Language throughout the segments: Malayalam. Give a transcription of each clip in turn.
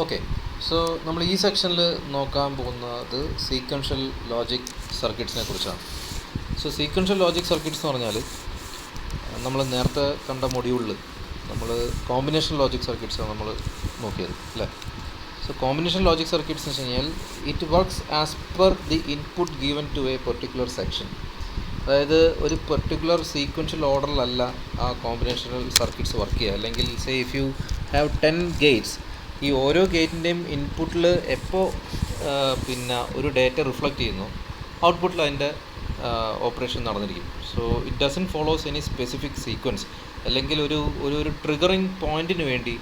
ഓക്കെ, സോ നമ്മൾ ഈ സെക്ഷനിൽ നോക്കാൻ പോകുന്നത് സീക്വൻഷ്യൽ ലോജിക് സർക്യൂട്ട്സിനെ കുറിച്ചാണ്. സോ സീക്വൻഷ്യൽ ലോജിക് സർക്യൂട്ട്സ് എന്ന് പറഞ്ഞാൽ നമ്മൾ നേരത്തെ കണ്ട മൊഡ്യൂളിൽ നമ്മൾ കോമ്പിനേഷൻ ലോജിക് സർക്യൂട്ട്സാണ് നമ്മൾ നോക്കിയത് അല്ലേ. സോ കോമ്പിനേഷൻ ലോജിക് സർക്യൂട്ട്സ് എന്ന് വെച്ച് കഴിഞ്ഞാൽ it works as per the input given to a particular section. അതായത് ഒരു പെർട്ടിക്കുലർ സീക്വൻഷ്യൽ ഓർഡറിലല്ല ആ കോമ്പിനേഷണൽ സർക്യൂട്ട്സ് വർക്ക് ചെയ്യുക. അല്ലെങ്കിൽ say if you have 10 Gates, ഈ ഓരോ ഗേറ്റിൻ്റെയും ഇൻപുട്ടിൽ എപ്പോൾ ഒരു ഡേറ്റ റിഫ്ലക്റ്റ് ചെയ്യുന്നു, ഔട്ട്പുട്ടിൽ അതിൻ്റെ ഓപ്പറേഷൻ നടന്നിരിക്കും. So it doesn't follows any specific sequence, അല്ലെങ്കിൽ ഒരു ട്രിഗറിങ് പോയിൻറ്റിന് വേണ്ടി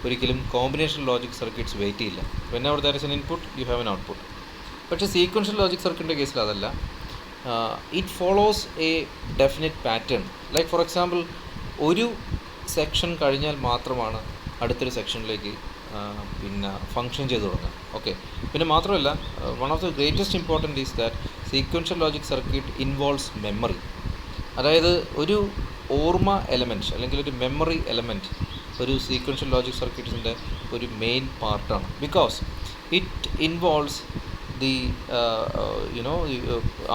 ഒരിക്കലും കോമ്പിനേഷൻ ലോജിക് സർക്യൂട്ട്സ് വെയിറ്റ് ചെയ്യില്ല. Whenever there is an input you have an output. പക്ഷേ സീക്വൻഷ്യൽ ലോജിക് സർക്യൂട്ടിൻ്റെ കേസിൽ അതല്ല. It follows a definite pattern. Like for example, ഒരു സെക്ഷൻ കഴിഞ്ഞാൽ മാത്രമാണ് അടുത്തൊരു സെക്ഷനിലേക്ക് ഫങ്ഷൻ ചെയ്ത് തുടങ്ങുക. ഓക്കെ, പിന്നെ മാത്രമല്ല, one of the greatest important is that sequential logic circuit involves memory. അതായത് ഒരു ഓർമ്മ എലമെൻറ്റ് അല്ലെങ്കിൽ ഒരു മെമ്മറി എലമെൻറ്റ് ഒരു സീക്വൻഷ്യൽ ലോജിക് സർക്യൂട്ട്സിൻ്റെ ഒരു മെയിൻ പാർട്ടാണ്. ബിക്കോസ് ഇറ്റ് ഇൻവോൾവ്സ് ദി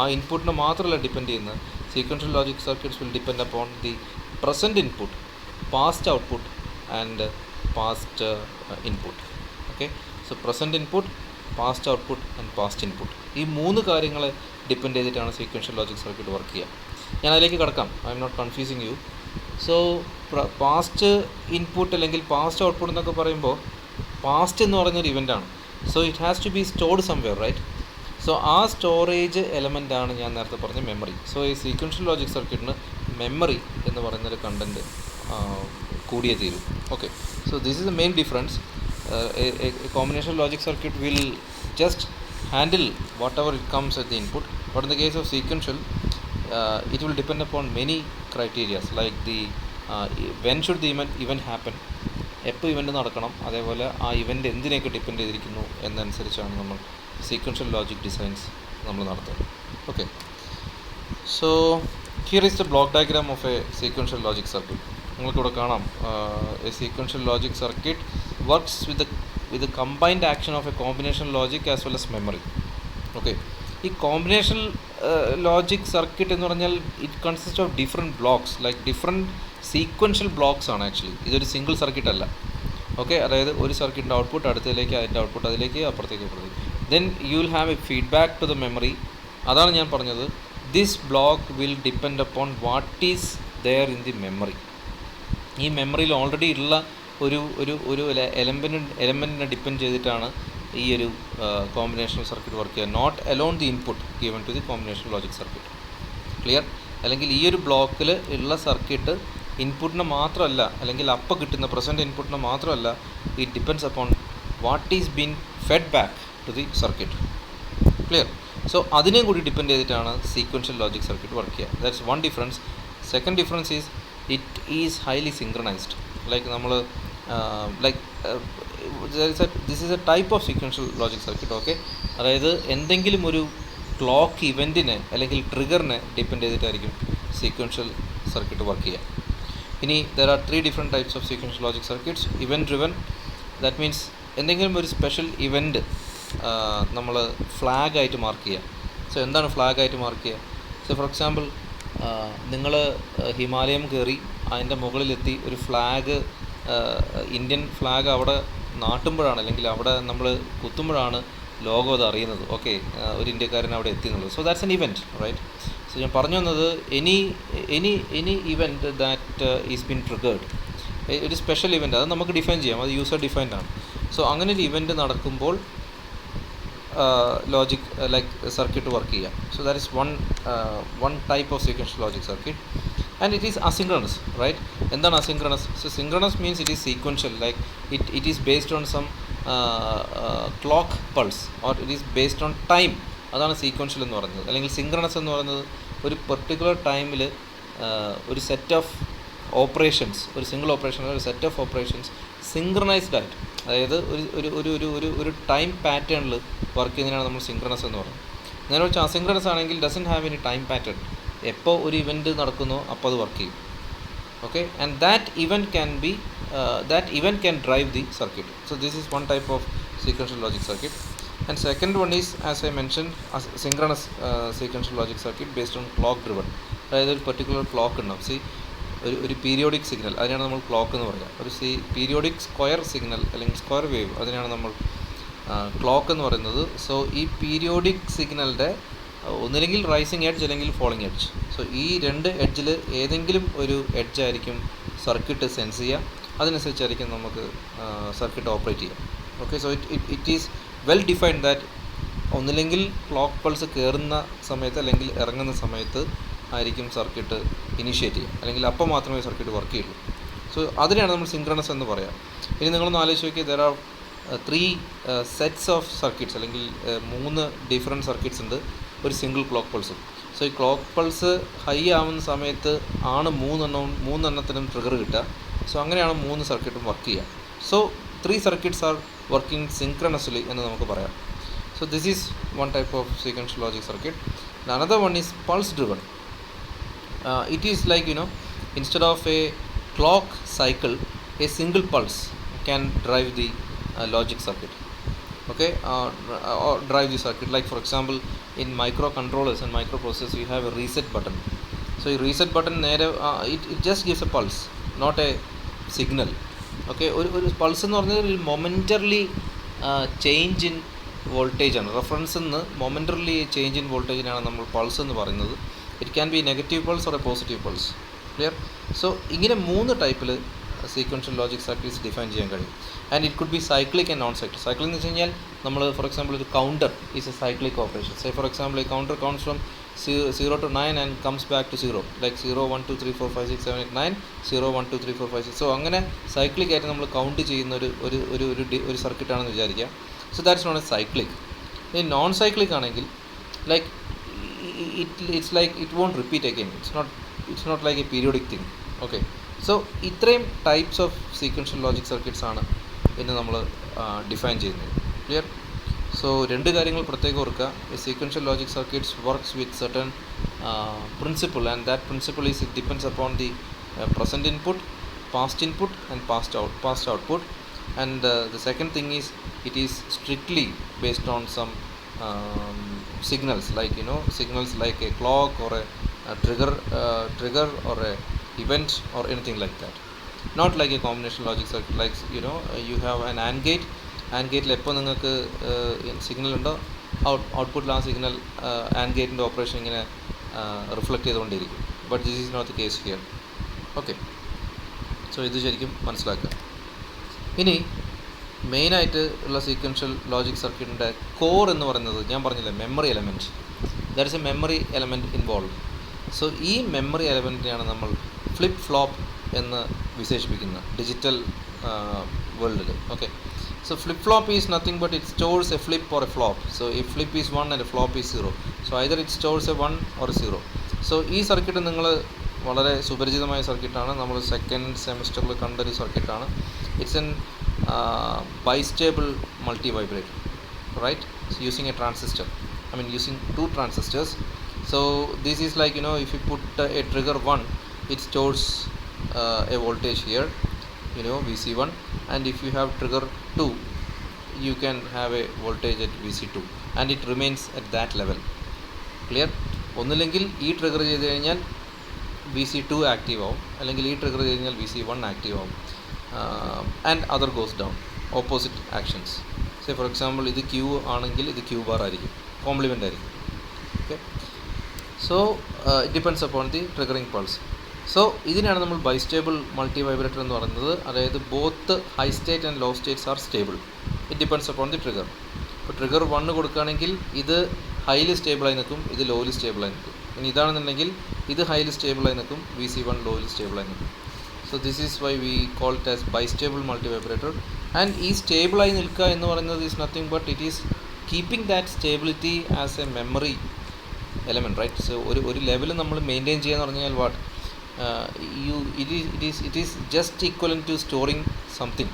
ആ ഇൻപുട്ടിനെ മാത്രമല്ല ഡിപ്പെൻഡ് ചെയ്യുന്നത്. Sequential logic circuits will depend upon the present input, past output and past input. Okay, so present input, past output and past input, ഈ മൂന്ന് കാര്യങ്ങളെ ഡിപ്പെൻഡ് ചെയ്തിട്ടാണ് സീക്വൻഷ്യൽ ലോജിക് സർക്യൂട്ട് വർക്ക് ചെയ്യുക. ഞാൻ അതിലേക്ക് കടക്കാം, I'm not confusing you. So past input അല്ലെങ്കിൽ പാസ്റ്റ് ഔട്ട്പുട്ട് എന്നൊക്കെ പറയുമ്പോൾ, പാസ്റ്റ് എന്ന് പറയുന്നൊരു ഇവൻ്റാണ്. So it has to be stored somewhere, right? So ആ സ്റ്റോറേജ് എലമെൻ്റാണ് ഞാൻ നേരത്തെ പറഞ്ഞ മെമ്മറി. സോ ഈ സീക്വൻഷ്യൽ ലോജിക് സർക്യൂട്ടിന് മെമ്മറി എന്ന് പറയുന്നൊരു കണ്ടൻറ്റ് കൂടിയേ തീരും. Okay, so this is the main difference. A combination logic circuit will just handle whatever it comes at the input, but in the case of sequential, it will depend upon many criteria, like the when should the event happen, എപ്പോൾ ഇവൻ്റ് നടക്കണം, അതേപോലെ ആ ഇവൻ്റ് എന്തിനെയൊക്കെ ഡിപ്പെൻഡ് ചെയ്തിരിക്കുന്നു എന്നനുസരിച്ചാണ് നമ്മൾ സീക്വൻഷ്യൽ ലോജിക് ഡിസൈൻസ് നമ്മൾ നടത്തുന്നത്. Okay, so here is the block diagram of a sequential logic circuit. നിങ്ങൾക്കിവിടെ കാണാം, a sequential logic circuit works with combined action of a combination logic as well as memory. Okay, ഈ കോമ്പിനേഷൻ ലോജിക് സർക്യൂട്ട് എന്ന് പറഞ്ഞാൽ it consist of different blocks, like different sequential blocks ആണ് ആക്ച്വലി. ഇതൊരു സിംഗിൾ സർക്യൂട്ട് അല്ല. ഓക്കെ, അതായത് ഒരു സർക്യൂട്ടിൻ്റെ ഔട്ട്പുട്ട് അടുത്തതിലേക്ക്, അതിൻ്റെ ഔട്ട്പുട്ട് അതിലേക്ക്, അപ്പുറത്തേക്ക്. Then you will have A feedback to the memory. അതാണ് ഞാൻ പറഞ്ഞത്, this block will depend upon what is there in the memory. ഈ മെമ്മറിയിൽ ഓൾറെഡി ഉള്ള ഒരു എലമെൻറ്റിനെ ഡിപ്പെൻഡ് ചെയ്തിട്ടാണ് ഈ ഒരു കോമ്പിനേഷണൽ സർക്യൂട്ട് വർക്ക് ചെയ്യുക. Not alone the input given to the combinational logic circuit. Clear? അല്ലെങ്കിൽ ഈ ഒരു ബ്ലോക്കിൽ ഉള്ള സർക്യൂട്ട് ഇൻപുട്ടിനെ മാത്രമല്ല, അല്ലെങ്കിൽ അപ്പോൾ കിട്ടുന്ന പ്രസൻറ്റ് ഇൻപുട്ടിനെ മാത്രമല്ല, it depends upon what is been fed back to the circuit. Clear? So അതിനെയും കൂടി ഡിപ്പെൻഡ് ചെയ്തിട്ടാണ് സീക്വൻഷ്യൽ ലോജിക് സർക്യൂട്ട് വർക്ക് ചെയ്യുക. That's one difference. Second difference is it is highly synchronised. Like നമ്മൾ this is a type of sequential logic circuit. Okay, അതായത് എന്തെങ്കിലും ഒരു ക്ലോക്ക് ഇവൻറ്റിനെ അല്ലെങ്കിൽ ട്രിഗറിനെ ഡിപ്പെൻഡ് ചെയ്തിട്ടായിരിക്കും സീക്വൻഷ്യൽ സർക്യൂട്ട് വർക്ക് ചെയ്യുക. ഇനി there are 3 different types of sequential logic circuits. Event driven, that means എന്തെങ്കിലും ഒരു സ്പെഷ്യൽ ഇവൻറ്റ് നമ്മൾ ഫ്ലാഗായിട്ട് മാർക്ക് ചെയ്യുക. സോ എന്താണ് ഫ്ലാഗായിട്ട് മാർക്ക് ചെയ്യുക? സോ ഫോർ എക്സാമ്പിൾ, നിങ്ങൾ ഹിമാലയം കയറി അതിൻ്റെ മുകളിലെത്തി ഒരു ഫ്ലാഗ്, ഇന്ത്യൻ ഫ്ലാഗ് അവിടെ നാട്ടുമ്പോഴാണ്, അല്ലെങ്കിൽ അവിടെ നമ്മൾ കുത്തുമ്പോഴാണ് ലോകം അത് അറിയുന്നത്. ഓക്കെ, ഒരു ഇന്ത്യക്കാരൻ അവിടെ എത്തി എന്നുള്ളത്. So that's an event, right? So ഞാൻ പറഞ്ഞു വന്നത്, any event that is been triggered, ഒരു സ്പെഷ്യൽ ഇവൻറ്റ്, അത് നമുക്ക് ഡിഫൈൻ ചെയ്യാം, അത് യൂസർ ഡിഫൈൻഡ് ആണ്. സോ അങ്ങനെ ഒരു ഇവൻറ്റ് നടക്കുമ്പോൾ ലോജിക് ലൈക്ക് സർക്യൂട്ട് വർക്ക് ചെയ്യാം. So that is one type of sequential logic circuit. And it is asynchronous, right? എന്താണ് asynchronous? So synchronous means it is sequential, like it is based on some clock pulse, or it is based on time. അതാണ് സീക്വൻഷ്യൽ എന്ന് പറയുന്നത്. അല്ലെങ്കിൽ സിങ്ക്രണസ് എന്ന് പറയുന്നത് ഒരു പെർട്ടിക്കുലർ ടൈമിൽ ഒരു സെറ്റ് ഓഫ് ഓപ്പറേഷൻസ്, ഒരു സിംഗിൾ ഓപ്പറേഷൻ, ഒരു സെറ്റ് ഓഫ് ഓപ്പറേഷൻസ് സിങ്ക്രണൈസ്ഡ് ആയിട്ട്, അതായത് ഒരു ടൈം പാറ്റേണിൽ വർക്ക് ചെയ്യുന്നതിനാണ് നമ്മൾ സിങ്ക്രണസ് എന്ന് പറയുന്നത്. നേരെ വെച്ചാൽ അസിങ്ക്രണസ് ആണെങ്കിൽ doesn't have any time pattern. എപ്പോൾ ഒരു ഇവൻറ്റ് നടക്കുന്നോ അപ്പോൾ അത് വർക്ക് ചെയ്യും. Okay, and that event can be that event can drive the circuit. So this is one type of sequential logic circuit. And second one is, as I mentioned, synchronous sequential logic circuit based on clock driven. അതായത് ഒരു പെർട്ടിക്കുലർ ക്ലോക്ക് ഉണ്ടാവും. ഒരു പീരിയോഡിക് സിഗ്നൽ, അതിനാണ് നമ്മൾ ക്ലോക്ക് എന്ന് പറയുക. ഒരു പീരിയോഡിക് സ്ക്വയർ സിഗ്നൽ അല്ലെങ്കിൽ സ്ക്വയർ വേവ്, അതിനാണ് നമ്മൾ ക്ലോക്ക് എന്ന് പറയുന്നത്. സോ ഈ പീരിയോഡിക് സിഗ്നലിൻ്റെ ഒന്നില്ലെങ്കിൽ റൈസിങ് എഡ്ജ് അല്ലെങ്കിൽ ഫോളിങ് എഡ്ജ്. സോ ഈ രണ്ട് എഡ്ജിൽ ഏതെങ്കിലും ഒരു എഡ്ജായിരിക്കും സർക്യൂട്ട് സെൻസ് ചെയ്യുക. അതിനനുസരിച്ചായിരിക്കും നമുക്ക് സർക്യൂട്ട് ഓപ്പറേറ്റ് ചെയ്യുക. Okay, so it is well defined that ഒന്നില്ലെങ്കിൽ ക്ലോക്ക് പൾസ് കയറുന്ന സമയത്ത് അല്ലെങ്കിൽ ഇറങ്ങുന്ന സമയത്ത് ആയിരിക്കും സർക്യൂട്ട് ഇനിഷ്യേറ്റ് ചെയ്യുക, അല്ലെങ്കിൽ അപ്പോൾ മാത്രമേ സർക്യൂട്ട് വർക്ക് ചെയ്യുള്ളൂ. സോ അതിനെയാണ് നമ്മൾ സിങ്ക്രണസ് എന്ന് പറയാം. ഇനി നിങ്ങളൊന്ന് ആലോചിച്ച് നോക്കി, there are 3 sets of circuits, അല്ലെങ്കിൽ 3 ഡിഫറെൻറ്റ് സർക്യൂട്ട്സ് ഉണ്ട് ഒരു സിംഗിൾ ക്ലോക്ക് പൾസും. സോ ഈ ക്ലോക്ക് പൾസ് ഹൈ ആവുന്ന സമയത്ത് ആണ് മൂന്നെണ്ണത്തിനും ട്രിഗർ കിട്ടുക. സോ അങ്ങനെയാണ് 3 സർക്യൂട്ടും വർക്ക് ചെയ്യുക. സോ 3 സർക്യൂട്ട്സ് ആർ വർക്കിംഗ് സിങ്ക്രണസ്ലി എന്ന് നമുക്ക് പറയാം. So this is one type of sequential logic circuit. The another one is pulse driven. It is like, instead of a clock cycle, a single pulse can drive the logic circuit. Okay, or drive the circuit. Like for example, in microcontrollers and microprocessors, you have a reset button. So a reset button, it just gives a pulse, not a signal. Okay, ഒരു പൾസ് എന്ന് പറഞ്ഞാൽ ഒരു മൊമെൻ്ററിലി ചേഞ്ച് ഇൻ വോൾട്ടേജാണ്. റെഫറൻസിൽ നിന്ന് മൊമെൻ്ററിലി ചേഞ്ച് ഇൻ വോൾട്ടേജിനാണ് നമ്മൾ പൾസ് എന്ന് പറയുന്നത്. It can be negative pulse or A positive pulse. Clear? So ഇങ്ങനെ 3 ടൈപ്പിൽ സീക്വൻഷ്യൽ ലോജിക് സർക്യൂട്ട്സ് ഡിഫൈൻ ചെയ്യാൻ കഴിയും. And it could be cyclic and non cyclic. Cyclic എന്ന് വെച്ച് കഴിഞ്ഞാൽ നമ്മൾ ഫോർ എക്സാമ്പിൾ ഒരു counter is A cyclic operation. Say for example ഈ counter counts from 0 to 9 and comes back to 0, like 0 1 2 3 4 5 6 7 8 9 0 1 2 3 4 5 6. So അങ്ങനെ സൈക്ലിക് ആയിട്ട് നമ്മൾ കൗണ്ട് ചെയ്യുന്ന ഒരു സർക്യൂട്ടാണെന്ന് വിചാരിക്കുക. So that's non a cyclic. ഈ നോൺ സൈക്ലിക് ആണെങ്കിൽ like it's like it won't repeat again. It's not like a periodic thing. Okay, so ഇത്രയും types of sequential logic circuits ആണ് ഇന്ന് നമ്മൾ ഡിഫൈൻ ചെയ്യുന്നത്. ക്ലിയർ? സോ 2 കാര്യങ്ങൾ പ്രത്യേകം ഓർക്കുക. Sequential logic circuits works with certain principle, and that principle is it depends upon the present input, past input and past output. And the second thing is it is strictly based on some signals, like signals like a clock or a trigger or a event or anything like that. Not like a combination logic circuit, like you have an AND gate. AND ഗേറ്റിൽ എപ്പോൾ നിങ്ങൾക്ക് സിഗ്നൽ ഉണ്ടോ ഔട്ട്പുട്ടിൽ ആ സിഗ്നൽ AND ഗേറ്റിൻ്റെ ഓപ്പറേഷൻ ഇങ്ങനെ റിഫ്ലക്റ്റ് ചെയ്തുകൊണ്ടിരിക്കും. But this is not the case here. Okay, so ഇത് ശരിക്കും മനസ്സിലാക്കുക. ഇനി മെയിനായിട്ട് ഉള്ള സീക്വൻഷ്യൽ ലോജിക് സർക്യൂട്ടിൻ്റെ കോർ എന്ന് പറയുന്നത് ഞാൻ പറഞ്ഞില്ലേ, memory element. That is A memory element involve. So ഈ മെമ്മറി എലമെൻറ്റിനെയാണ് നമ്മൾ ഫ്ലിപ്പ് ഫ്ലോപ്പ് എന്ന് വിശേഷിപ്പിക്കുന്നത് ഡിജിറ്റൽ വേൾഡിൽ. Okay, so flip flop is nothing but it stores a flip or a flop. So if flip is 1 and a flop is 0, so either it stores a 1 or a 0. so ഈ സർക്യൂട്ട് നിങ്ങൾ വളരെ സുപരിചിതമായ സർക്യൂട്ടാണ്. നമ്മൾ സെക്കൻഡ് സെമിസ്റ്ററിൽ കണ്ടൊരു സർക്യൂട്ടാണ്. It's an bistable multivibrator, right? using a transistor, using 2 transistors. so this is like if you put a trigger 1, it stores a voltage here, VC1, and if you have trigger 2, you can have a voltage at VC2 and it remains at that level. Clear? ഒന്നില്ലെങ്കിൽ ഈ ട്രിഗർ ചെയ്ത് കഴിഞ്ഞാൽ VC2 ആക്റ്റീവ് ആവും, അല്ലെങ്കിൽ ഈ ട്രിഗർ ചെയ്ത് കഴിഞ്ഞാൽ VC1 ആക്റ്റീവ് ആവും. And other goes down, opposite actions. Say for example ഇത് ക്യൂ ആണെങ്കിൽ ഇത് ക്യൂ ബാർ ആയിരിക്കും, കോംപ്ലിമെൻ്റ് ആയിരിക്കും. Okay, so it depends upon the triggering pulse. So ഇതിനാണ് നമ്മൾ ബൈസ്റ്റേബിൾ മൾട്ടി വൈബ്രേറ്റർ എന്ന് പറയുന്നത്. അതായത് both high state and law States R stable. It depends upon the trigger. ഇപ്പോൾ ട്രിഗർ 1 കൊടുക്കുകയാണെങ്കിൽ ഇത് ഹൈലി സ്റ്റേബിളായി നിൽക്കും, ഇത് ലോലി സ്റ്റേബിളായി നിൽക്കും. ഇനി ഇതാണെന്നുണ്ടെങ്കിൽ ഇത് ഹൈലി സ്റ്റേബിളായി നിൽക്കും, VC1 ലോലി സ്റ്റേബിളായി നിൽക്കും. So this is why we call it as bistable multivibrator. And ഈ സ്റ്റേബിളായി നിൽക്കുക എന്ന് പറയുന്നത് is nothing but it is keeping that stability as a memory element, right? So ഒരു ലെവൽ നമ്മൾ മെയിൻറ്റെയിൻ ചെയ്യുക എന്ന് പറഞ്ഞാൽ what it is just equivalent to storing something.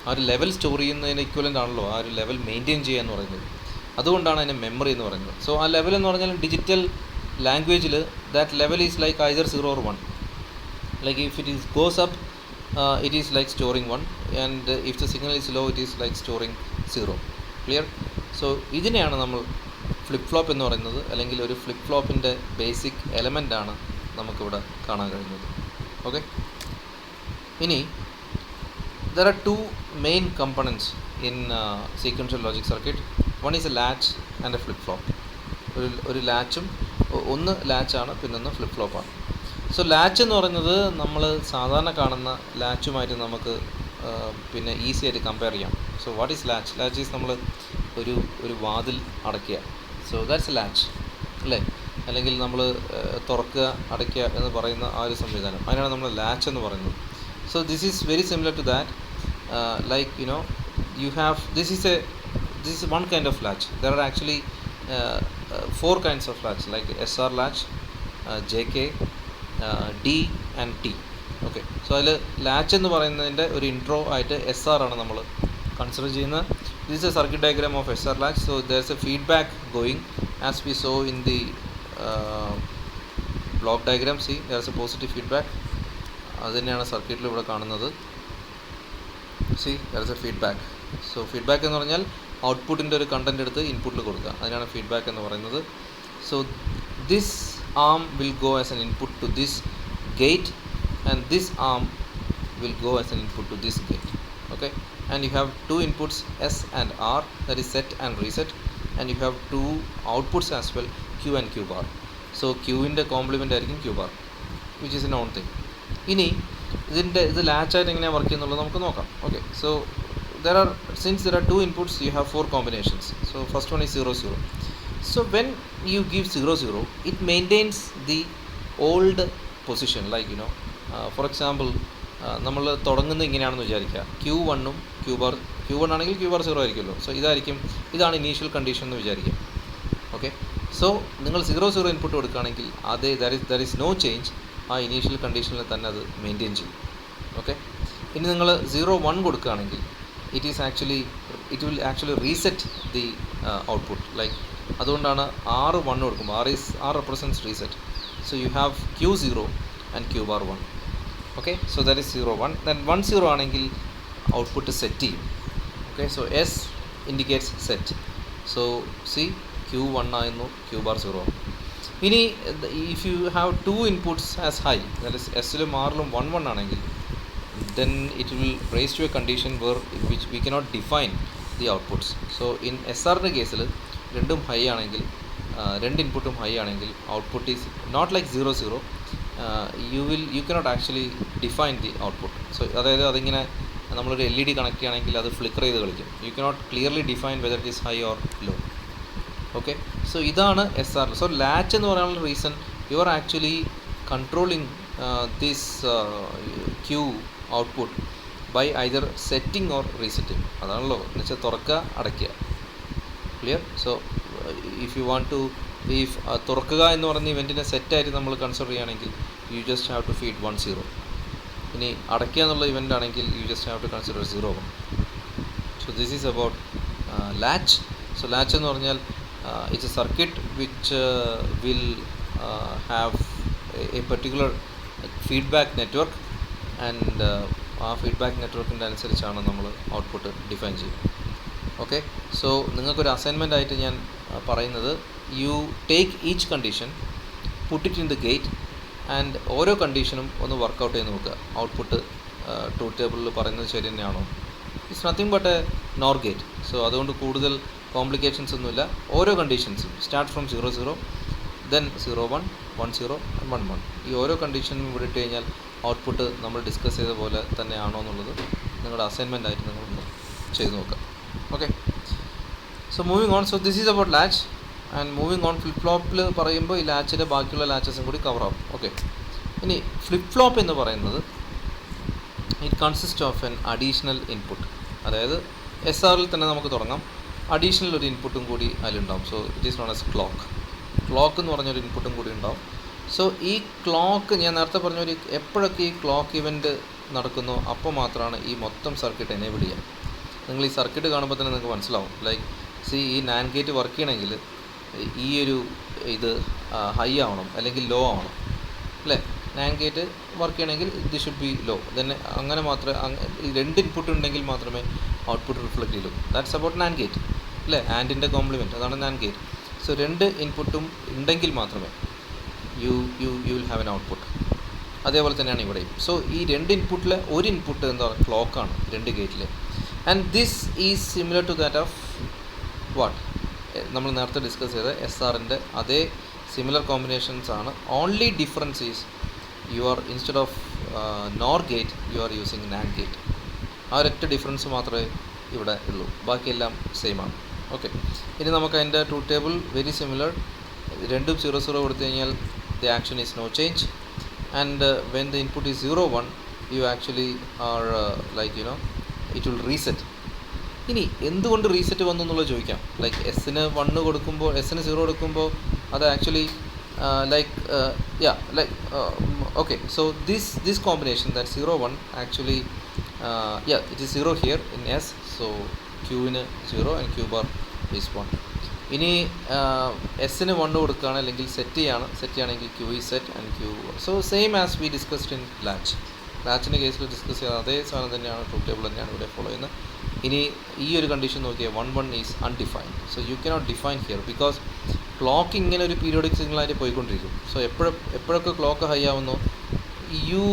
ആ ഒരു ലെവൽ സ്റ്റോർ ചെയ്യുന്നതിന് ഇക്വലൻ്റ് ആണല്ലോ ആ ഒരു ലെവൽ മെയിൻറ്റെയിൻ ചെയ്യുക എന്ന് പറയുന്നത്. അതുകൊണ്ടാണ് അതിനെ മെമ്മറി എന്ന് പറയുന്നത്. സോ ആ ലെവൽ എന്ന് പറഞ്ഞാൽ ഡിജിറ്റൽ ലാംഗ്വേജിൽ that level is like either 0 or 1. Like if it is goes up it is like storing 1, and if the signal is low, it is like storing 0. Clear? So ഇതിനെയാണ് നമ്മൾ ഫ്ലിപ്പ് ഫ്ലോപ്പ് എന്ന് പറയുന്നത്, അല്ലെങ്കിൽ ഒരു ഫ്ലിപ്പ് ഫ്ലോപ്പിൻ്റെ ബേസിക് എലമെൻ്റ് ആണ് നമുക്കിവിടെ കാണാൻ കഴിയുന്നത്. ഓക്കെ, ഇനി there are two main components in sequential logic circuit. One is a latch and a flip flop. ഒരു ലാച്ചും, ഒന്ന് ലാച്ചാണ്, പിന്നൊന്ന് ഫ്ലിപ്പ് ഫ്ലോപ്പാണ്. സോ ലാച്ച് എന്ന് പറയുന്നത് നമ്മൾ സാധാരണ കാണുന്ന ലാച്ചുമായിട്ട് നമുക്ക് പിന്നെ ഈസി ആയിട്ട് കമ്പയർ ചെയ്യാം. So what is latch? Latch is നമ്മൾ ഒരു വാതിൽ അടയ്ക്കുക. സോ ദാറ്റ്സ് എ ലാച്ച് അല്ലേ? അല്ലെങ്കിൽ നമ്മൾ തുറക്കുക അടയ്ക്കുക എന്ന് പറയുന്ന ആ ഒരു സംവിധാനം, അതിനാണ് നമ്മൾ ലാച്ച് എന്ന് പറയുന്നത്. So this is very similar to that, like you have this is one kind of latch. There are actually 4 kinds of latch, like SR latch, JK, D and T. Okay, so അതിൽ ലാച്ച് എന്ന് പറയുന്നതിൻ്റെ ഒരു ഇൻട്രോ ആയിട്ട് SR ആണ് നമ്മൾ കൺസിഡർ ചെയ്യുന്നത്. This is a circuit diagram of SR latch. So there is a feedback going, as we saw in the block diagram. See, there is a positive feedback. അത് തന്നെയാണ് സർക്യൂട്ടിൽ ഇവിടെ കാണുന്നത്. C there is A feedback. So feedback എന്ന് പറഞ്ഞാൽ ഔട്ട്പുട്ടിൻ്റെ ഒരു കണ്ടൻറ് എടുത്ത് ഇൻപുട്ടിൽ കൊടുക്കുക, അതിനാണ് ഫീഡ്ബാക്ക് എന്ന് പറയുന്നത്. So this arm will go as an input to this gate, and this arm will go as an input to this gate. Okay, and you have 2 inputs S and R, that is set and reset, and you have 2 outputs as well, Q and Q bar. So ക്യൂവിൻ്റെ കോംപ്ലിമെൻ്റ് ആയിരിക്കും Q bar, which is a non thing. ഇനി ഇത് ലാച്ചായിട്ട് എങ്ങനെയാണ് വർക്ക് ചെയ്യുന്നുള്ളത് നമുക്ക് നോക്കാം. Okay, so since there are 2 inputs, you have 4 combinations. So first one is 0 0. So when you give 0 0, it maintains the old position, like for example, നമ്മൾ തുടങ്ങുന്നത് ഇങ്ങനെയാണെന്ന് വിചാരിക്കുക. Q1ഉം Q1 ആണെങ്കിൽ Q bar 0 ആയിരിക്കുമല്ലോ. സോ ഇതാണ് ഇനീഷ്യൽ കണ്ടീഷൻ എന്ന് വിചാരിക്കുക. ഓക്കെ, സോ നിങ്ങൾ 0 0 ഇൻപുട്ട് കൊടുക്കുകയാണെങ്കിൽ ദർ ഈസ് നോ ചേഞ്ച്. ആ ഇനീഷ്യൽ കണ്ടീഷനിൽ തന്നെ അത് മെയിൻറ്റെയിൻ ചെയ്യും. ഓക്കെ, ഇനി നിങ്ങൾ 0 1 കൊടുക്കുകയാണെങ്കിൽ it will actually reset the output. Like അതുകൊണ്ടാണ് R 1 കൊടുക്കുമ്പോൾ R represents reset. So you have Q 0 and Q bar 1. Okay, so that is 0 1. Then 1 0 ആണെങ്കിൽ ഔട്ട്പുട്ട് സെറ്റ് ചെയ്യും. Okay, so S indicates set. So see, Q 1 ആയിരുന്നു, Q bar 0 ആണ്. ഇനി if you have 2 inputs as high, that is S-ലും R-ലും 1 1 ആണെങ്കിൽ, then it will raise to a condition which we cannot define the outputs. So in SR-ന്റെ കേസിൽ രണ്ടും ഹൈ ആണെങ്കിൽ, 2 ഇൻപുട്ടും ഹൈ ആണെങ്കിൽ, output is not like 0 0. you cannot actually define the output. So അതായത് അതിങ്ങനെ നമ്മളൊരു LED കണക്ട് ചെയ്യുകയാണെങ്കിൽ അത് ഫ്ലിക്കർ ചെയ്ത് കളിക്കും. You cannot clearly define whether it is high or low. Okay, so ഇതാണ് SR. So latch എന്ന് പറയാനുള്ള reason, you are actually controlling this Q output by either setting or resetting. അതാണല്ലോ എന്ന് വെച്ചാൽ തുറക്കുക അടയ്ക്കുക. Clear? So if you want to തുറക്കുക എന്ന് പറയുന്ന ഇവൻറ്റിനെ സെറ്റായിട്ട് നമ്മൾ കൺസിഡർ ചെയ്യുകയാണെങ്കിൽ you just have to feed 1 0. ഇനി അടയ്ക്കുക എന്നുള്ള ഇവൻ്റ് ആണെങ്കിൽ you just have to consider 0 1. So this is about latch. So latch എന്ന് പറഞ്ഞാൽ it's a circuit which will have a particular feedback network, and ആ ഫീഡ്ബാക്ക് നെറ്റ്വർക്കിൻ്റെ അനുസരിച്ചാണ് നമ്മൾ ഔട്ട്പുട്ട് ഡിഫൈൻ ചെയ്യുന്നത്. ഓക്കെ, സോ നിങ്ങൾക്കൊരു അസൈൻമെൻ്റ് ആയിട്ട് ഞാൻ പറയുന്നത്, you take each condition, put it in the gate, and ഓരോ കണ്ടീഷനും ഒന്ന് വർക്കൗട്ട് ചെയ്ത് നോക്കുക. ഔട്ട്പുട്ട് ട്രൂത്ത് ടേബിളിൽ പറയുന്നത് ശരി തന്നെയാണോ? It's nothing but A nor gate. So അതുകൊണ്ട് കൂടുതൽ കോംപ്ലിക്കേഷൻസ് ഒന്നുമില്ല. ഓരോ കണ്ടീഷൻസും സ്റ്റാർട്ട് ഫ്രം 0 0, ദെൻ 0 1 1 0 and 1 1. ഈ ഓരോ കണ്ടീഷനും ഇവിടെ ഇട്ട് കഴിഞ്ഞാൽ ഔട്ട്പുട്ട് നമ്മൾ ഡിസ്കസ് ചെയ്ത പോലെ തന്നെയാണോ എന്നുള്ളത് നിങ്ങളുടെ അസൈൻമെൻ്റ് ആയിട്ട് നിങ്ങളൊന്ന് ചെയ്ത് നോക്കുക. Okay, so moving on. So this is about latch, and moving on flip ഫ്ലോപ്പിൽ പറയുമ്പോൾ ഈ ലാച്ചിൻ്റെ ബാക്കിയുള്ള ലാച്ചസും കൂടി കവർ ആവും. ഓക്കെ, ഇനി ഫ്ലിപ്പ് ഫ്ലോപ്പ് എന്ന് പറയുന്നത് it consist of an additional input. അതായത് SR-ൽ തന്നെ നമുക്ക് തുടങ്ങാം. അഡീഷണൽ ഒരു ഇൻപുട്ടും കൂടി അതിലുണ്ടാവും. So it is known as clock എന്ന് പറഞ്ഞൊരു ഇൻപുട്ടും കൂടി ഉണ്ടാവും. സോ ഈ ക്ലോക്ക്, ഞാൻ നേരത്തെ പറഞ്ഞൊരു, എപ്പോഴൊക്കെ ഈ ക്ലോക്ക് ഇവൻറ്റ് നടക്കുന്നോ അപ്പോൾ മാത്രമാണ് ഈ മൊത്തം സർക്യൂട്ട് എനേബിൾ ചെയ്യുക. നിങ്ങൾ ഈ സർക്യൂട്ട് കാണുമ്പോൾ തന്നെ നിങ്ങൾക്ക് മനസ്സിലാവും. ലൈക്ക് ഈ NAND ഗേറ്റ് വർക്ക് ചെയ്യണമെങ്കിൽ ഈ ഒരു ഇത് ഹൈ ആവണം അല്ലെങ്കിൽ ലോ ആവണം അല്ലേ? NAND ഗേറ്റ് വർക്ക് ചെയ്യണമെങ്കിൽ ഇത് ഷുഡ് ബി ലോ. ദെൻ അങ്ങനെ മാത്രമേ രണ്ട് ഇൻപുട്ട് ഉണ്ടെങ്കിൽ മാത്രമേ ഔട്ട്പുട്ട് റിഫ്ലക്റ്റ് ചെയ്യൂ. ദാറ്റ്സ് അബൌട്ട് NAND ഗേറ്റ് അല്ലേ, ആൻഡിൻ്റെ കോംപ്ലിമെൻറ്റ്, അതാണ് NAND ഗേറ്റ്. സോ രണ്ട് ഇൻപുട്ടും ഉണ്ടെങ്കിൽ മാത്രമേ U will have an output. അതേപോലെ തന്നെയാണ് ഇവിടെയും. സോ ഈ രണ്ട് ഇൻപുട്ടിലെ ഒരു ഇൻപുട്ട് എന്താ പറയുക, ക്ലോക്കാണ് രണ്ട് ഗേറ്റിൽ. And this is similar to that of what നമ്മൾ നേരത്തെ ഡിസ്കസ് ചെയ്ത SRൻ്റെ അതേ സിമിലർ കോമ്പിനേഷൻസ് ആണ്. Only difference is you are instead of NOR gate you are using NAND gate. ആ ഒരൊറ്റ ഡിഫറൻസ് മാത്രമേ ഇവിടെ ഉള്ളൂ, ബാക്കിയെല്ലാം സെയിം ആണ്. ഓക്കെ, ഇനി നമുക്ക് അതിൻ്റെ ട്രൂത്ത് ടേബിൾ വെരി സിമിലർ. രണ്ടും 0 കൊടുത്തു കഴിഞ്ഞാൽ the action is no change. And when the input is 0 1 you actually are like it will reset. ഇനി എന്തുകൊണ്ട് റീസെറ്റ് വന്നു എന്നുള്ളത് ചോദിക്കാം. ലൈക്ക് എസ്സിന് 1 കൊടുക്കുമ്പോൾ, എസ്സിന് 0 കൊടുക്കുമ്പോൾ അത് actually okay, so this combination, that 0 1 actually it is 0 here in S, so Q in 0 and Q bar is 1. ഇനി എസ്സിന് 1 കൊടുക്കുകയാണ് അല്ലെങ്കിൽ സെറ്റ് ചെയ്യുകയാണെങ്കിൽ Q is set and Q, so same as we discussed in ലാച്ചിൻ്റെ കേസിൽ ഡിസ്കസ് ചെയ്ത അതേ സാധനം തന്നെയാണ്, ട്രൂത്ത് ടേബിൾ തന്നെയാണ് ഇവിടെ ഫോളോ ചെയ്യുന്നത്. ഇനി ഈ ഒരു കണ്ടീഷൻ നോക്കിയാൽ 1 1 is undefined. So you cannot define here because clock ഇങ്ങനെ ഒരു പീരിയോഡിക് സിഗ്നലായിട്ട് പോയിക്കൊണ്ടിരിക്കും. സോ എപ്പോഴൊക്കെ ക്ലോക്ക് ഹൈ ആവുന്നു, you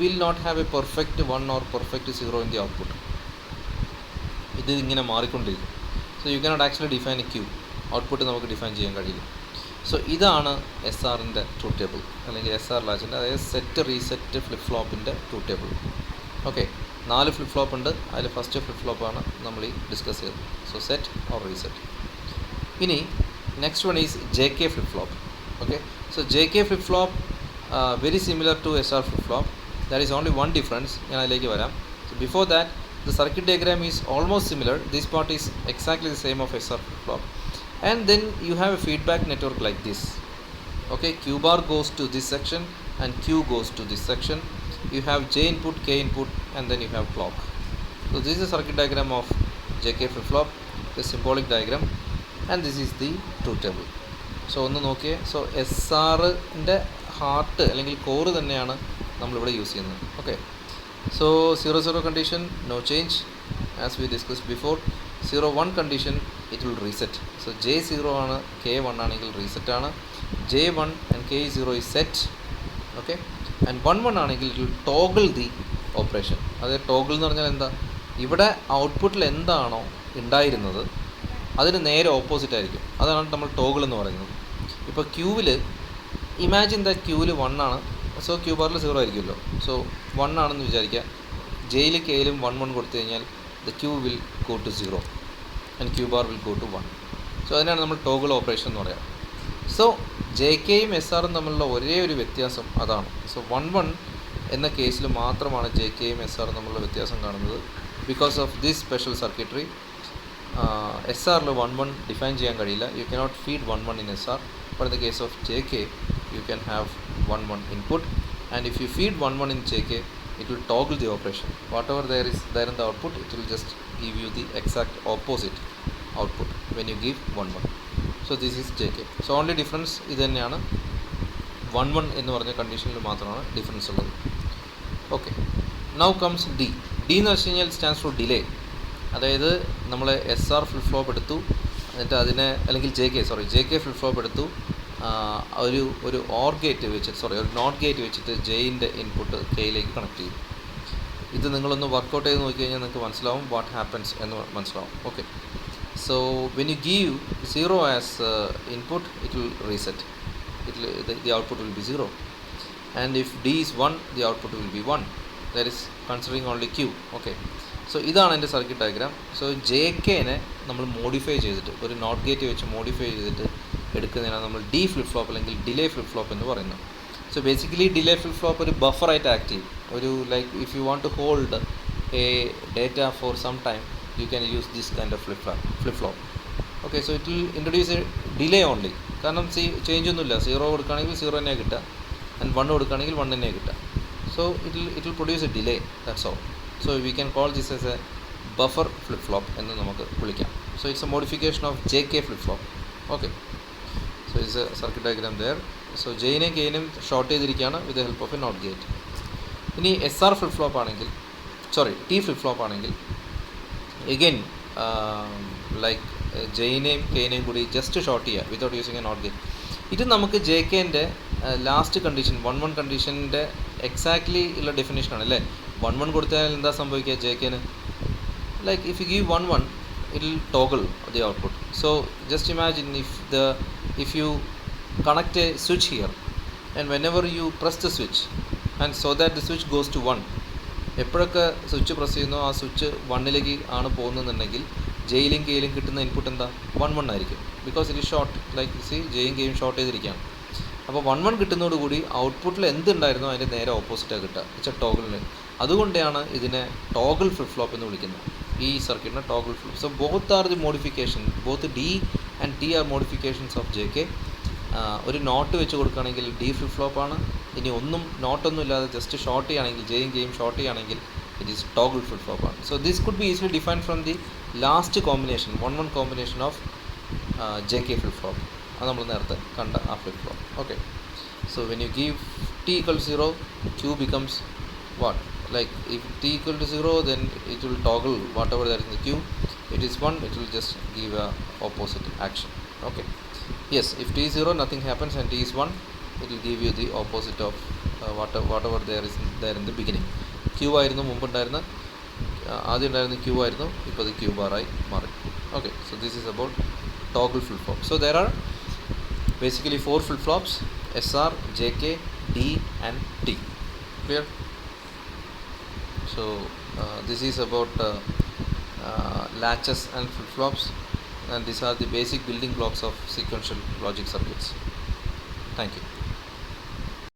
will not have a perfect 1 or perfect 0 in the output. ഇത് ഇങ്ങനെ മാറിക്കൊണ്ടിരിക്കും. So you cannot actually define a Q, output നമുക്ക് ഡിഫൈൻ ചെയ്യാൻ കഴിയില്ല. സോ ഇതാണ് SRൻ്റെ ട്രൂത്ത് ടേബിൾ അല്ലെങ്കിൽ SR ലാച്ചിൻ്റെ, അതായത് സെറ്റ് റീസെറ്റ് ഫ്ലിപ്പ് ഫ്ലോപ്പിൻ്റെ truth table. Okay, 4 flip flop ഉണ്ട്, അതിൽ ഫസ്റ്റ് ഫ്ലിപ്പ് ഫ്ലോപ്പാണ് നമ്മൾ ഈ ഡിസ്കസ് ചെയ്തത്. So set or reset. ഇനി next one is JK flip flop. Okay, so JK flip flop very similar to SR flip flop. That is only one difference. ഞാൻ അതിലേക്ക് വരാം. So before that the circuit diagram is almost similar. This part is exactly the same of SR flip flop, and then you have a feedback network like this. Okay, Q bar goes to this section and Q goes to this section. You have J input, K input, and then you have clock. So this is a circuit diagram of JK flip flop, the symbolic diagram, and this is the truth table. So ഒന്ന് നോക്കിയേ. സോ SRൻ്റെ ഹാർട്ട് അല്ലെങ്കിൽ കോറ് തന്നെയാണ് നമ്മളിവിടെ യൂസ് ചെയ്യുന്നത്. Okay, so 0 0 condition no change as we discussed before. 0 1 condition it will reset. So J 0 ആണ്, K 1 ആണെങ്കിൽ reset ആണ്. J 1 and K 0 is set. Okay, and 1 1 ആണെങ്കിൽ it will toggle the operation. അത് ടോഗിൾ എന്ന് പറഞ്ഞാൽ എന്താ, ഇവിടെ ഔട്ട്പുട്ടിൽ എന്താണോ ഉണ്ടായിരുന്നത് അതിന് നേരെ ഓപ്പോസിറ്റ് ആയിരിക്കും. അതാണ് നമ്മൾ ടോഗിൾ എന്ന് പറയുന്നത്. ഇപ്പോൾ ക്യൂവിൽ ഇമാജിൻ ദ ക്യൂവിൽ 1 ആണ്, സോ ക്യൂ ബാറിൽ 0 ആയിരിക്കുമല്ലോ. സോ 1 ആണെന്ന് വിചാരിക്കുക. ജെയിൽ കെയിലും 1 1 കൊടുത്തു കഴിഞ്ഞാൽ the Q will go to 0 and Q bar will go to 1. So അതിനാണ് നമ്മൾ ടോഗിൾ ഓപ്പറേഷൻ എന്ന് പറയാം. സോ ജെ കെയും SRും തമ്മിലുള്ള ഒരേ ഒരു വ്യത്യാസം അതാണ്. സോ 1 1 എന്ന കേസിൽ മാത്രമാണ് ജെ കെയും SRും തമ്മിലുള്ള വ്യത്യാസം കാണുന്നത്. Because of this special circuitry SRൽ 1 1 ഡിഫൈൻ ചെയ്യാൻ കഴിയില്ല. You cannot feed 1 1 in SR. But in the case of JK you can have 1 1 input, and if you feed 1 1 in JK it will toggle the operation. Whatever there is there in the output, it will just give you the exact opposite output when you give 1 1. So this is JK. So only difference ഇത് തന്നെയാണ്, 1 1 എന്ന് പറഞ്ഞ കണ്ടീഷനിൽ മാത്രമാണ് ഡിഫറൻസ് ഉള്ളത്. Okay, now comes D. എന്ന് വെച്ച് കഴിഞ്ഞാൽ സ്റ്റാൻഡ്സ് ഫോർ ഡിലേ. അതായത് നമ്മൾ SR ഫ്ലിപ്പ് ഫ്ലോപ്പ് എടുത്തു, എന്നിട്ട് അതിനെ അല്ലെങ്കിൽ JK ഫ്ലിപ്പ് ഫ്ലോപ്പ് എടുത്തു, ഒരു OR ഗേറ്റ് വെച്ചിട്ട് ഒരു നോട്ട് ഗേറ്റ് വെച്ചിട്ട് ജെയിൻ്റെ ഇൻപുട്ട് കെയിലേക്ക് കണക്ട് ചെയ്യും. ഇത് നിങ്ങളൊന്ന് വർക്കൗട്ട് ചെയ്ത് നോക്കി കഴിഞ്ഞാൽ നിങ്ങൾക്ക് മനസ്സിലാവും വാട്ട് ഹാപ്പൻസ് എന്ന് മനസ്സിലാവും. Okay, so when you give 0 as input it will reset, the output will be 0, and if D is 1 the output will be 1. That is considering only Q. Okay, so ഇതാണ് എൻ്റെ സർക്യൂട്ട് ഡയഗ്രാം. സോ JKനെ നമ്മൾ മോഡിഫൈ ചെയ്തിട്ട് ഒരു നോട്ട് ഗേറ്റ് വെച്ച് മോഡിഫൈ ചെയ്തിട്ട് എടുക്കുന്നതിനാണ് നമ്മൾ D ഫ്ലിപ്പ് ഫ്ലോപ്പ് അല്ലെങ്കിൽ ഡിലേ ഫ്ലിപ്പ് ഫ്ലോപ്പ് എന്ന് പറയുന്നത്. So basically delay flip flop ഒരു ബഫറായിട്ട് ആക്ട് ചെയ്യും. ഒരു like if you want to hold a data for some time you can use this kind of flip flop. Okay, so it will introduce a delay only. കാരണം ചേഞ്ച് ഒന്നുമില്ല. 0 കൊടുക്കുകയാണെങ്കിൽ 0 തന്നെ കിട്ടുക, ആൻഡ് 1 കൊടുക്കുകയാണെങ്കിൽ 1 തന്നെ കിട്ടുക. So it will produce A delay, that's all. So we can call this as a buffer flip flop എന്ന് നമുക്ക് വിളിക്കാം. So it's a modification of JK flip flop. Okay, so it's a circuit diagram there. So ജെയിനെയും കെയിനെയും ഷോർട്ട് ചെയ്തിരിക്കുകയാണ് with the help of a not gate. ഇനി എസ് ആർ ഫ്ലിപ്പ് ഫ്ലോപ്പ് ആണെങ്കിൽ, ടി ഫ്ലിപ്പ് ഫ്ലോപ്പ് ആണെങ്കിൽ എഗെയിൻ ലൈക്ക് ജെയിനെയും കെയിനെയും കൂടി ജസ്റ്റ് ഷോർട്ട് ചെയ്യുക without using a not gate. ഇത് നമുക്ക് ജെ കെൻ്റെ ലാസ്റ്റ് കണ്ടീഷൻ 1-1 കണ്ടീഷൻ്റെ എക്സാക്ട്ലി ഉള്ള ഡെഫിനേഷനാണ് അല്ലേ. 1-1 കൊടുത്താൽ എന്താ സംഭവിക്കുക ജെ കെന്, like if you give 1-1 it will toggle the output. So just imagine if you connect a switch here and whenever you press the switch and so that the switch goes to 1, എപ്പോഴൊക്കെ സ്വിച്ച് പ്രസ് ചെയ്യുന്നോ ആ സ്വിച്ച് 1ലേക്ക് ആണ് പോകുന്നതെന്നുണ്ടെങ്കിൽ ജെയിലും കെയിലും കിട്ടുന്ന ഇൻപുട്ട് എന്താ 1-1 ആയിരിക്കും. Because it is short, like see ജെയും കെയും ഷോർട്ട് ചെയ്തിരിക്കുകയാണ്. അപ്പോൾ 1-1 കിട്ടുന്നതോടുകൂടി ഔട്ട്പുട്ടിൽ എന്തുണ്ടായിരുന്നോ അതിൻ്റെ നേരെ ഓപ്പോസിറ്റാണ് കിട്ടുക, വെച്ചാൽ ടോഗിളിന്. അതുകൊണ്ടാണ് ഇതിനെ ടോഗിൾ ഫ്ലിപ്പ് ഫ്ലോപ്പ് എന്ന് വിളിക്കുന്നത്, ഈ സർക്യൂട്ടിനെ toggle flip. So both are the modification, both D and T are modifications of J K. ഒരു നോട്ട് വെച്ച് കൊടുക്കുകയാണെങ്കിൽ ഡി ഫ്ലിപ്പ് ഫ്ലോപ്പാണ്. ഇനി നോട്ടൊന്നും ഇല്ലാതെ ജസ്റ്റ് ഷോർട്ട് ചെയ്യുകയാണെങ്കിൽ ജെയും കെയും ഷോർട്ട് ചെയ്യുകയാണെങ്കിൽ ഇറ്റ് ഈസ് ടോഗിൾ ഫ്ലിപ്പ് ഫ്ലോപ്പാണ്. So this could be easily defined from the last combination 1-1 combination of J K flip flop. അത് നമ്മൾ നേരത്തെ കണ്ട ആ flip flop. Okay, so when you give T equal 0 Q becomes what? Like if t equal to 0 then it will toggle whatever that is in the Q. It is 1, it will just give a opposite action. Okay, yes, if t is 0 nothing happens and t is 1 it will give you the opposite of whatever there is there in the beginning. Q ആയിരുന്നു മുമ്പുണ്ടായിരുന്ന, ആദ്യം ഉണ്ടായിരുന്ന Q ആയിരുന്നു, ഇപ്പോൾ അത് Q bar ആയി മാറി. Okay, so this is about toggle flip flop. So there are basically 4 flip flops: SR, JK, D and T. Clear? So this is about latches and flip flops, and these are the basic building blocks of sequential logic circuits. Thank you.